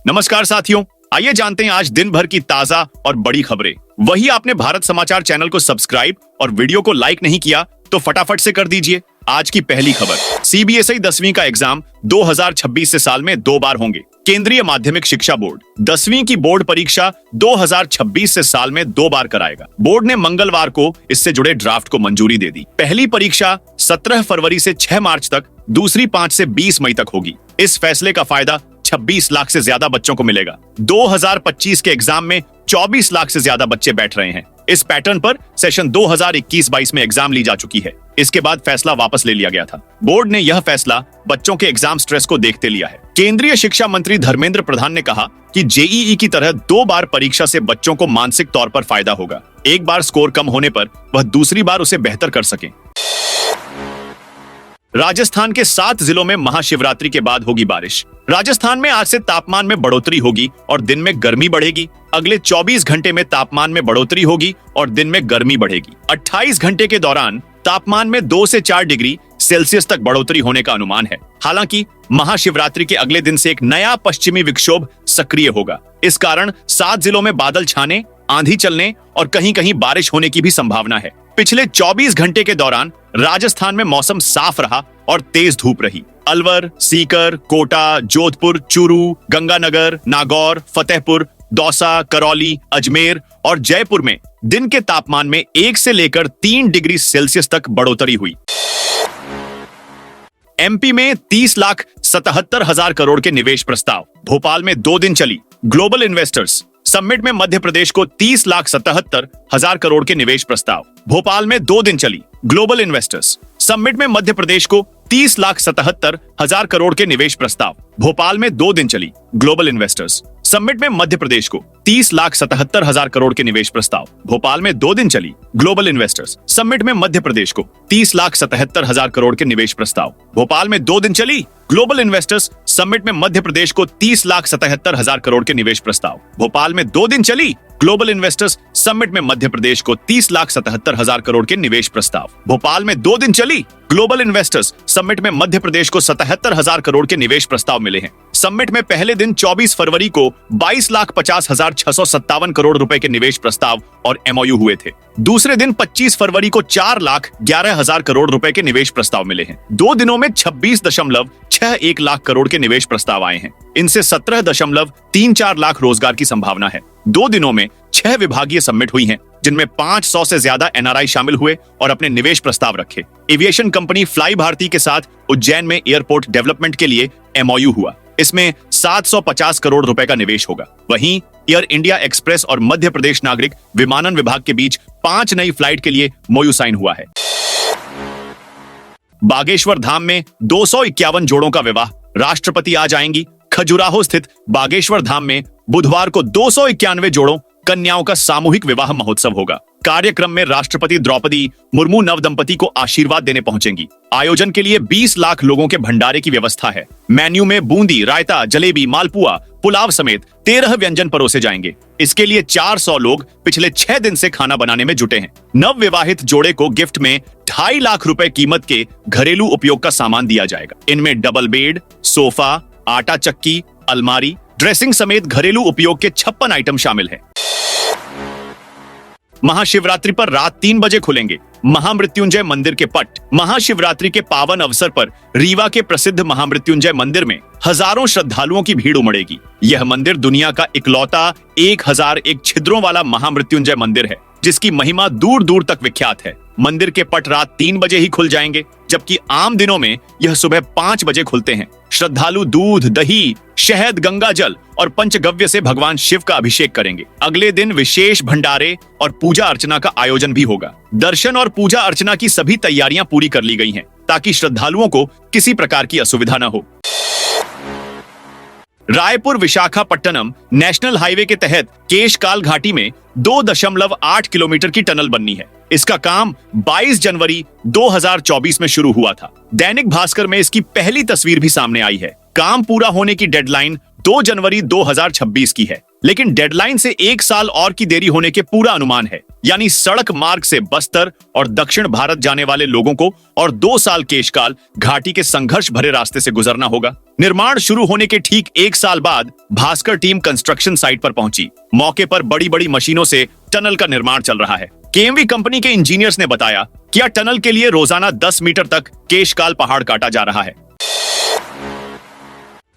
नमस्कार साथियों, आइए जानते हैं आज दिन भर की ताजा और बड़ी खबरें। वही आपने भारत समाचार चैनल को सब्सक्राइब और वीडियो को लाइक नहीं किया तो फटाफट से कर दीजिए। आज की पहली खबर, सीबीएसई 10वीं का एग्जाम 2026 से साल में 2 बार होंगे। केंद्रीय माध्यमिक शिक्षा बोर्ड 10वीं की बोर्ड परीक्षा 2026 से साल में 2 बार कराएगा। बोर्ड ने मंगलवार को इससे जुड़े ड्राफ्ट को मंजूरी दे दी। पहली परीक्षा 17 फरवरी से 6 मार्च तक, दूसरी 5 से 20 मई तक होगी। इस फैसले का फायदा 26 लाख से ज्यादा बच्चों को मिलेगा। 2025 के एग्जाम में 24 लाख से ज्यादा बच्चे बैठ रहे हैं। इस पैटर्न पर सेशन 2021-22 में एग्जाम ली जा चुकी है। इसके बाद फैसला वापस ले लिया गया था। बोर्ड ने यह फैसला बच्चों के एग्जाम स्ट्रेस को देखते लिया है। केंद्रीय शिक्षा मंत्री धर्मेंद्र प्रधान ने कहा कि जेईई की तरह 2 बार परीक्षा से बच्चों को मानसिक तौर पर फायदा होगा। एक बार स्कोर कम होने पर वह दूसरी बार उसे बेहतर कर सकें। राजस्थान के 7 जिलों में महाशिवरात्रि के बाद होगी बारिश। राजस्थान में आज से तापमान में बढ़ोतरी होगी और दिन में गर्मी बढ़ेगी। अगले 24 घंटे में तापमान में बढ़ोतरी होगी और दिन में गर्मी बढ़ेगी। 28 घंटे के दौरान तापमान में 2 से 4 डिग्री सेल्सियस तक बढ़ोतरी होने का अनुमान है। हालांकि महाशिवरात्रि के अगले दिन से एक नया पश्चिमी विक्षोभ सक्रिय होगा। इस कारण 7 जिलों में बादल छाने, आंधी चलने और कहीं कहीं बारिश होने की भी संभावना है। पिछले 24 घंटे के दौरान राजस्थान में मौसम साफ रहा और तेज धूप रही। अलवर, सीकर, कोटा, जोधपुर, चूरू, गंगानगर, नागौर, फतेहपुर, दौसा, करौली, अजमेर और जयपुर में दिन के तापमान में 1 से लेकर 3 डिग्री सेल्सियस तक बढ़ोतरी हुई। एमपी में 30,77,000 करोड़ के निवेश प्रस्ताव। भोपाल में 2 दिन चली ग्लोबल इन्वेस्टर्स समिट में मध्य प्रदेश को 30,77,000 करोड़ के निवेश प्रस्ताव। भोपाल में 2 दिन चली ग्लोबल इन्वेस्टर्स समिट में मध्य प्रदेश को 30,77,000 करोड़ के निवेश प्रस्ताव। भोपाल में 2 दिन चली ग्लोबल इन्वेस्टर्स समिट में मध्य प्रदेश को 30,77,000 करोड़ के निवेश प्रस्ताव। भोपाल में 2 दिन चली ग्लोबल इन्वेस्टर्स समिट में मध्य प्रदेश को 30,77,000 करोड़ के निवेश प्रस्ताव। भोपाल में 2 दिन चली ग्लोबल इन्वेस्टर्स समिट में मध्य प्रदेश को 30,77,000 करोड़ के निवेश प्रस्ताव। भोपाल में 2 दिन चली ग्लोबल इन्वेस्टर्स समिट में मध्य प्रदेश को 30,77,000 करोड़ के निवेश प्रस्ताव। भोपाल में 2 दिन चली ग्लोबल इन्वेस्टर्स समिट में मध्य प्रदेश को 77,000 करोड़ के निवेश प्रस्ताव मिले हैं। समिट में पहले दिन 24 फरवरी को 22,50,657 करोड़ रुपए के निवेश प्रस्ताव और एमओयू हुए थे। दूसरे दिन 25 फरवरी को 4,11,000 करोड़ रुपए के निवेश प्रस्ताव मिले हैं। 2 दिनों में 26.61 लाख करोड़ के निवेश प्रस्ताव आए हैं। इनसे 17.34 लाख रोजगार की संभावना है। 2 दिनों में 6 विभागीय समिट हुई हैं, जिनमें 500 से ज्यादा एनआरआई शामिल हुए और अपने निवेश प्रस्ताव रखे। एविएशन कंपनी फ्लाई भारती के साथ उज्जैन में एयरपोर्ट डेवलपमेंट के लिए एमओयू हुआ। इसमें 750 करोड़ रुपए का निवेश होगा। वहीं एयर इंडिया एक्सप्रेस और मध्य प्रदेश नागरिक विमानन विभाग के बीच 5 नई फ्लाइट के लिए मोयू साइन हुआ है। बागेश्वर धाम में 251 जोड़ों का विवाह, राष्ट्रपति आज आएंगी। खजुराहो स्थित बागेश्वर धाम में बुधवार को 291 जोड़ों कन्याओं का सामूहिक विवाह महोत्सव होगा। कार्यक्रम में राष्ट्रपति द्रौपदी मुर्मू नव दंपति को आशीर्वाद देने पहुंचेंगी। आयोजन के लिए 20 लाख लोगों के भंडारे की व्यवस्था है। मेन्यू में बूंदी, रायता, जलेबी, मालपुआ, पुलाव समेत 13 व्यंजन परोसे जाएंगे। इसके लिए 400 लोग पिछले 6 दिन से खाना बनाने में जुटे हैं। नव विवाहित जोड़े को गिफ्ट में 2.5 लाख रुपए कीमत के घरेलू उपयोग का सामान दिया जाएगा। इनमें डबल बेड, सोफा, आटा चक्की, अलमारी, ड्रेसिंग समेत घरेलू उपयोग के 56 आइटम शामिल हैं। महाशिवरात्रि पर रात 3 बजे खुलेंगे महामृत्युंजय मंदिर के पट। महाशिवरात्रि के पावन अवसर पर रीवा के प्रसिद्ध महामृत्युंजय मंदिर में हजारों श्रद्धालुओं की भीड़ उमड़ेगी। यह मंदिर दुनिया का इकलौता 1001 छिद्रों वाला महामृत्युंजय मंदिर है, जिसकी महिमा दूर दूर तक विख्यात है। मंदिर के पट रात 3 बजे ही खुल जाएंगे, जबकि आम दिनों में यह सुबह 5 बजे खुलते हैं। श्रद्धालु दूध, दही, शहद, गंगा जल और पंचगव्य से भगवान शिव का अभिषेक करेंगे। अगले दिन विशेष भंडारे और पूजा अर्चना का आयोजन भी होगा। दर्शन और पूजा अर्चना की सभी तैयारियां पूरी कर ली गई हैं, ताकि श्रद्धालुओं को किसी प्रकार की असुविधा न हो। रायपुर विशाखापट्टनम नेशनल हाईवे के तहत केशकाल घाटी में 2.8 किलोमीटर की टनल बननी है। इसका काम 22 जनवरी 2024 में शुरू हुआ था। दैनिक भास्कर में इसकी पहली तस्वीर भी सामने आई है। काम पूरा होने की डेडलाइन 2 जनवरी 2026 की है। लेकिन डेडलाइन से 1 साल और की देरी होने के पूरा अनुमान है। यानी सड़क मार्ग से बस्तर और दक्षिण भारत जाने वाले लोगों को और 2 साल केशकाल घाटी के संघर्ष भरे रास्ते से गुजरना होगा। निर्माण शुरू होने के ठीक 1 साल बाद भास्कर टीम कंस्ट्रक्शन साइट पर पहुंची। मौके पर बड़ी बड़ी मशीनों से टनल का निर्माण चल रहा है। केएमवी कंपनी के इंजीनियर्स ने बताया कि यह टनल के लिए रोजाना 10 मीटर तक केशकाल पहाड़ काटा जा रहा है।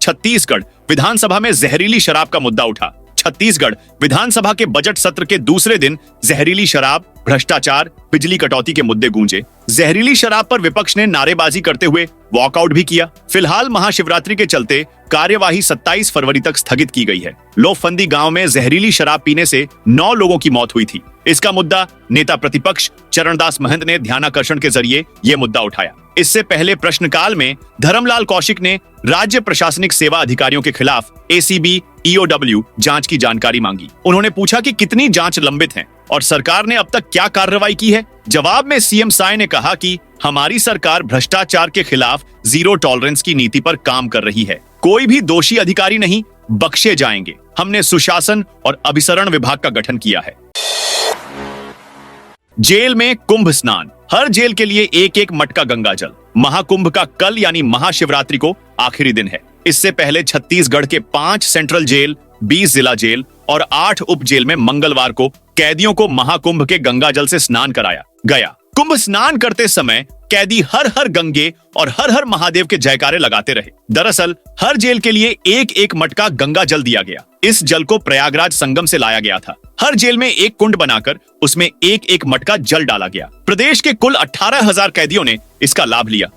छत्तीसगढ़ विधानसभा में जहरीली शराब का मुद्दा उठा। छत्तीसगढ़ विधानसभा के बजट सत्र के दूसरे दिन जहरीली शराब, भ्रष्टाचार, बिजली कटौती के मुद्दे गूंजे। जहरीली शराब पर विपक्ष ने नारेबाजी करते हुए वॉकआउट भी किया। फिलहाल महाशिवरात्रि के चलते कार्यवाही 27 फरवरी तक स्थगित की गई है। लोफंदी गांव में जहरीली शराब पीने से 9 लोगों की मौत हुई थी। इसका मुद्दा नेता प्रतिपक्ष चरणदास महंत ने ध्यानाकर्षण के जरिए यह मुद्दा उठाया। इससे पहले प्रश्नकाल में धर्मलाल कौशिक ने राज्य प्रशासनिक सेवा अधिकारियों के खिलाफ एसीबी ईओडब्ल्यू जांच की जानकारी मांगी। उन्होंने पूछा कि कितनी जांच लंबित हैं और सरकार ने अब तक क्या कार्रवाई की है। जवाब में सीएम साय ने कहा कि हमारी सरकार भ्रष्टाचार के खिलाफ जीरो टॉलरेंस की नीति पर काम कर रही है। कोई भी दोषी अधिकारी नहीं बख्शे जाएंगे। हमने सुशासन और अभिसरण विभाग का गठन किया है। जेल में कुंभ स्नान, हर जेल के लिए एक एक मटका गंगा जल। महाकुंभ का कल यानी महाशिवरात्रि को आखिरी दिन है। इससे पहले छत्तीसगढ़ के 5 सेंट्रल जेल, 20 जिला जेल और 8 उप जेल में मंगलवार को कैदियों को महाकुंभ के गंगा जल से स्नान कराया गया। कुंभ स्नान करते समय कैदी हर हर गंगे और हर हर महादेव के जयकारे लगाते रहे। दरअसल हर जेल के लिए एक एक मटका गंगा जल दिया गया। इस जल को प्रयागराज संगम से लाया गया था। हर जेल में एक कुंड बनाकर उसमें एक एक मटका जल डाला गया। प्रदेश के कुल 18,000 कैदियों ने इसका लाभ लिया।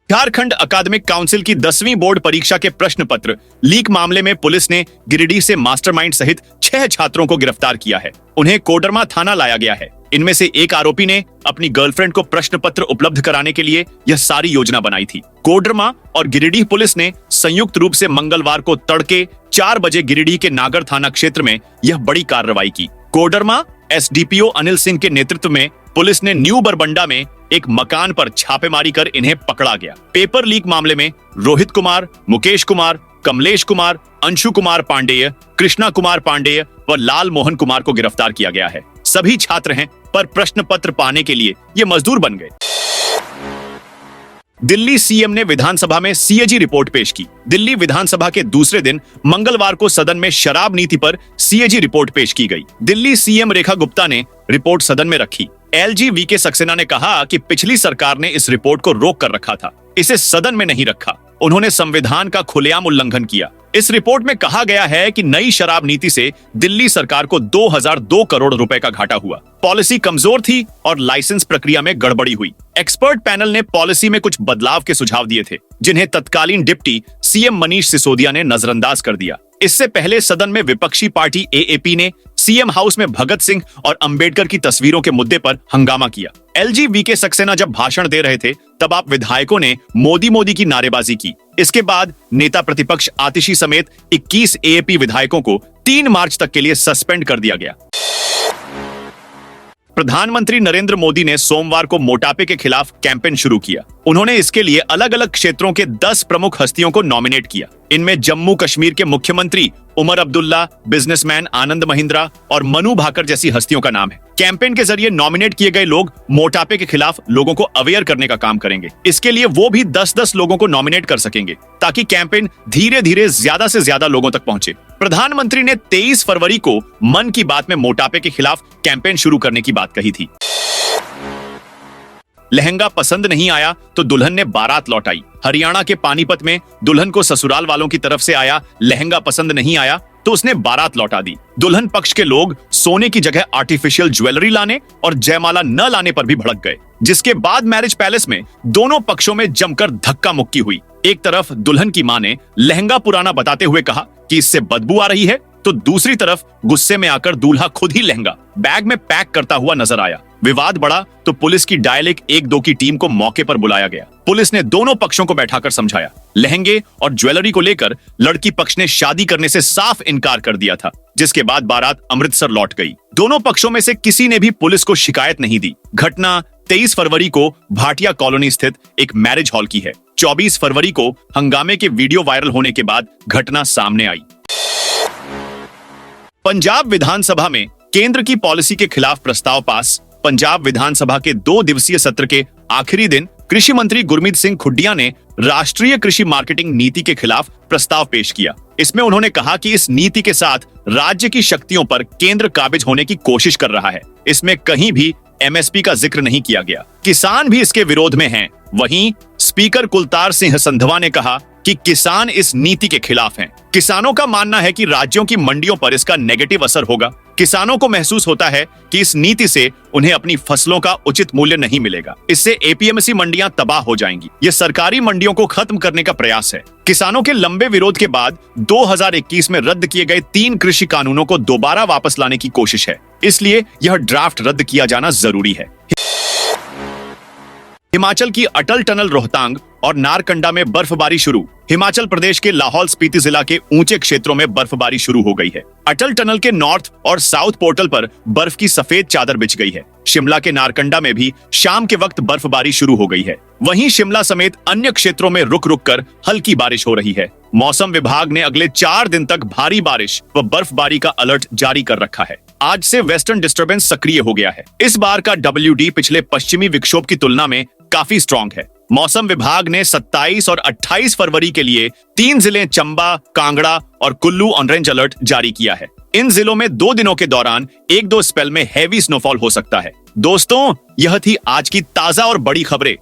झारखंड अकादमिक काउंसिल की 10वीं बोर्ड परीक्षा के प्रश्न पत्र लीक मामले में पुलिस ने गिरिडीह से मास्टरमाइंड सहित 6 छात्रों को गिरफ्तार किया है। उन्हें कोडरमा थाना लाया गया है। इनमें से एक आरोपी ने अपनी गर्लफ्रेंड को प्रश्न पत्र उपलब्ध कराने के लिए यह सारी योजना बनाई थी। कोडरमा और गिरिडीह पुलिस ने संयुक्त रूप से मंगलवार को तड़के 4 बजे गिरिडीह के नागर थाना क्षेत्र में यह बड़ी कार्रवाई की। कोडरमा एसडीपीओ अनिल सिंह के नेतृत्व में पुलिस ने न्यू बरबंडा में एक मकान पर छापेमारी कर इन्हें पकड़ा गया। पेपर लीक मामले में रोहित कुमार, मुकेश कुमार, कमलेश कुमार, अंशु कुमार पांडेय, कृष्णा कुमार पांडेय व लाल मोहन कुमार को गिरफ्तार किया गया है। सभी छात्र हैं पर प्रश्न पत्र पाने के लिए ये मजदूर बन गए। दिल्ली सीएम ने विधानसभा में सीएजी रिपोर्ट पेश की। दिल्ली विधानसभा के दूसरे दिन मंगलवार को सदन में शराब नीति पर सीएजी रिपोर्ट पेश की गई। दिल्ली सीएम रेखा गुप्ता ने रिपोर्ट सदन में रखी। एलजी वीके सक्सेना ने कहा कि पिछली सरकार ने इस रिपोर्ट को रोक कर रखा था, इसे सदन में नहीं रखा। उन्होंने संविधान का खुलेआम उल्लंघन किया। इस रिपोर्ट में कहा गया है कि नई शराब नीति से दिल्ली सरकार को 2002 करोड़ रुपए का घाटा हुआ। पॉलिसी कमजोर थी और लाइसेंस प्रक्रिया में गड़बड़ी हुई। एक्सपर्ट पैनल ने पॉलिसी में कुछ बदलाव के सुझाव दिए थे, जिन्हें तत्कालीन डिप्टी सीएम मनीष सिसोदिया ने नजरअंदाज कर दिया। इससे पहले सदन में विपक्षी पार्टी एएपी ने सीएम हाउस में भगत सिंह और अंबेडकर की तस्वीरों के मुद्दे पर हंगामा किया। एलजी वीके सक्सेना जब भाषण दे रहे थे तब आप विधायकों ने मोदी मोदी की नारेबाजी की। इसके बाद नेता प्रतिपक्ष आतिशी समेत 21 एएपी विधायकों को 3 मार्च तक के लिए सस्पेंड कर दिया गया। प्रधानमंत्री नरेंद्र मोदी ने सोमवार को मोटापे के खिलाफ कैंपेन शुरू किया। उन्होंने इसके लिए अलग अलग क्षेत्रों के 10 प्रमुख हस्तियों को नॉमिनेट किया। इनमें जम्मू कश्मीर के मुख्यमंत्री उमर अब्दुल्ला, बिजनेसमैन आनंद महिंद्रा और मनु भाकर जैसी हस्तियों का नाम है। कैंपेन के जरिए नॉमिनेट किए गए लोग मोटापे के खिलाफ लोगों को अवेयर करने का काम करेंगे। इसके लिए वो भी 10-10 लोगों को नॉमिनेट कर सकेंगे ताकि कैंपेन धीरे धीरे ज्यादा से ज्यादा लोगों तक पहुंचे। प्रधानमंत्री ने 23 फरवरी को मन की बात में मोटापे के खिलाफ कैंपेन शुरू करने की बात कही थी। लहंगा पसंद नहीं आया तो दुल्हन ने बारात लौटाई। हरियाणा के पानीपत में दुल्हन को ससुराल वालों की तरफ से आया लहंगा पसंद नहीं आया तो उसने बारात लौटा दी। दुल्हन पक्ष के लोग सोने की जगह आर्टिफिशियल ज्वेलरी लाने और जयमाला न लाने पर भी भड़क गए, जिसके बाद मैरिज पैलेस में दोनों पक्षों में जमकर धक्का मुक्की हुई। एक तरफ दुल्हन की मां ने लहंगा पुराना बताते हुए कहा कि इससे बदबू आ रही है, तो दूसरी तरफ गुस्से में आकर दूल्हा खुद ही लहंगा बैग में पैक करता हुआ नजर आया। विवाद बढ़ा तो पुलिस की डायल 112 की टीम को मौके पर बुलाया गया। पुलिस ने दोनों पक्षों को बैठाकर समझाया। लहंगे और ज्वेलरी को लेकर लड़की पक्ष ने शादी करने से साफ इनकार कर दिया था, जिसके बाद बारात अमृतसर लौट गई। दोनों पक्षों में से किसी ने भी पुलिस को शिकायत नहीं दी। घटना 23 फरवरी को भाटिया कॉलोनी स्थित एक मैरिज हॉल की है। 24 फरवरी को हंगामे के वीडियो वायरल होने के बाद घटना सामने आई। पंजाब विधानसभा में केंद्र की पॉलिसी के खिलाफ प्रस्ताव पास। पंजाब विधानसभा के 2 दिवसीय सत्र के आखिरी दिन कृषि मंत्री गुरमीत सिंह खुड्डिया ने राष्ट्रीय कृषि मार्केटिंग नीति के खिलाफ प्रस्ताव पेश किया। इसमें उन्होंने कहा कि इस नीति के साथ राज्य की शक्तियों पर केंद्र काबिज होने की कोशिश कर रहा है। इसमें कहीं भी एमएसपी का जिक्र नहीं किया गया। किसान भी इसके विरोध में हैं। वहीं स्पीकर कुलतार सिंह संधवा ने कहा कि किसान इस नीति के खिलाफ हैं। किसानों का मानना है कि राज्यों की मंडियों पर इसका नेगेटिव असर होगा। किसानों को महसूस होता है कि इस नीति से उन्हें अपनी फसलों का उचित मूल्य नहीं मिलेगा। इससे एपीएमसी मंडियां तबाह हो जाएंगी। ये सरकारी मंडियों को खत्म करने का प्रयास है। किसानों के लंबे विरोध के बाद 2021 में रद्द किए गए 3 कृषि कानूनों को दोबारा वापस लाने की कोशिश है। इसलिए यह ड्राफ्ट रद्द किया जाना जरूरी है। हिमाचल की अटल टनल रोहतांग और नारकंडा में बर्फबारी शुरू। हिमाचल प्रदेश के लाहौल स्पीति जिला के ऊंचे क्षेत्रों में बर्फबारी शुरू हो गई है। अटल टनल के नॉर्थ और साउथ पोर्टल पर बर्फ की सफेद चादर बिछ गई है। शिमला के नारकंडा में भी शाम के वक्त बर्फबारी शुरू हो गई है। वहीं शिमला समेत अन्य क्षेत्रों में रुक रुक कर हल्की बारिश हो रही है। मौसम विभाग ने अगले 4 दिन तक भारी बारिश व बर्फबारी का अलर्ट जारी कर रखा है। आज से वेस्टर्न डिस्टर्बेंस सक्रिय हो गया है। इस बार का WD पिछले पश्चिमी विक्षोभ की तुलना में काफी स्ट्रॉन्ग है। मौसम विभाग ने 27 और 28 फरवरी के लिए 3 जिले चंबा, कांगड़ा और कुल्लू ऑरेंज अलर्ट जारी किया है। इन जिलों में 2 दिनों के दौरान 1-2 स्पेल में हैवी स्नोफॉल हो सकता है। दोस्तों, यह थी आज की ताजा और बड़ी खबरें।